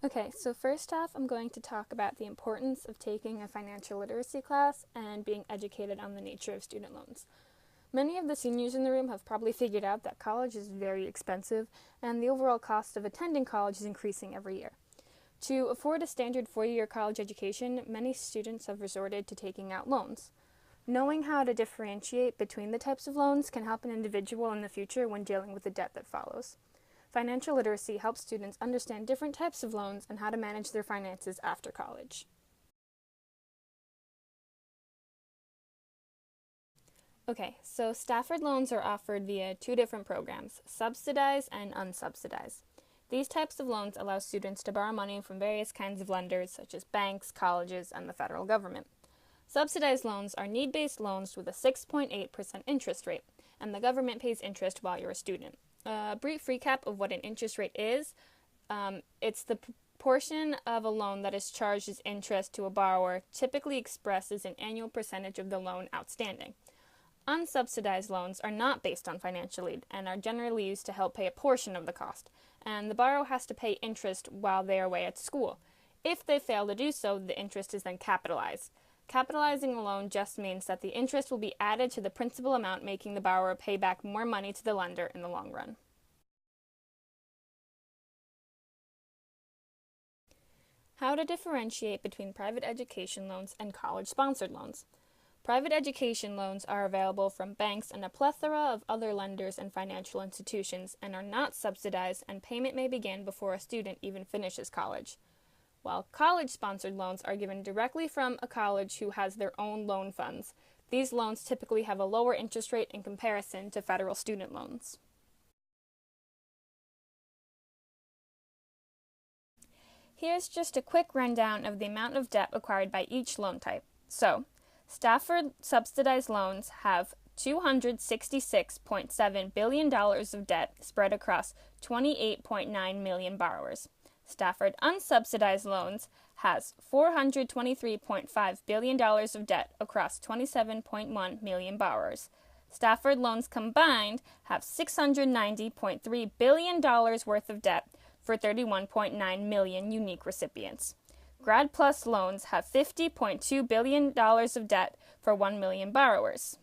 Okay, so first off, I'm going to talk about the importance of taking a financial literacy class and being educated on the nature of student loans. Many of the seniors in the room have probably figured out that college is very expensive and the overall cost of attending college is increasing every year. To afford a standard 4-year college education, many students have resorted to taking out loans. Knowing how to differentiate between the types of loans can help an individual in the future when dealing with the debt that follows. Financial literacy helps students understand different types of loans and how to manage their finances after college. Okay, so Stafford loans are offered via two different programs, subsidized and unsubsidized. These types of loans allow students to borrow money from various kinds of lenders, such as banks, colleges, and the federal government. Subsidized loans are need-based loans with a 6.8% interest rate, and the government pays interest while you're a student. A brief recap of what an interest rate is. It's the portion of a loan that is charged as interest to a borrower, typically expressed as an annual percentage of the loan outstanding. Unsubsidized loans are not based on financial aid and are generally used to help pay a portion of the cost, and the borrower has to pay interest while they are away at school. If they fail to do so, the interest is then capitalized. Capitalizing a loan just means that the interest will be added to the principal amount, making the borrower pay back more money to the lender in the long run. How to differentiate between private education loans and college-sponsored loans. Private education loans are available from banks and a plethora of other lenders and financial institutions and are not subsidized, and payment may begin before a student even finishes college. While college-sponsored loans are given directly from a college who has their own loan funds, these loans typically have a lower interest rate in comparison to federal student loans. Here's just a quick rundown of the amount of debt acquired by each loan type. So, Stafford subsidized loans have $266.7 billion of debt spread across 28.9 million borrowers. Stafford unsubsidized loans has $423.5 billion of debt across 27.1 million borrowers. Stafford loans combined have $690.3 billion worth of debt for 31.9 million unique recipients. Grad Plus loans have $50.2 billion of debt for 1 million borrowers.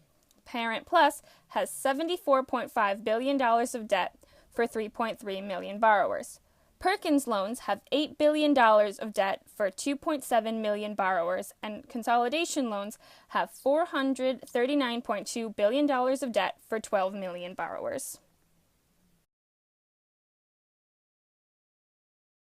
Parent Plus has $74.5 billion of debt for 3.3 million borrowers. Perkins loans have $8 billion of debt for 2.7 million borrowers, and Consolidation loans have $439.2 billion of debt for 12 million borrowers.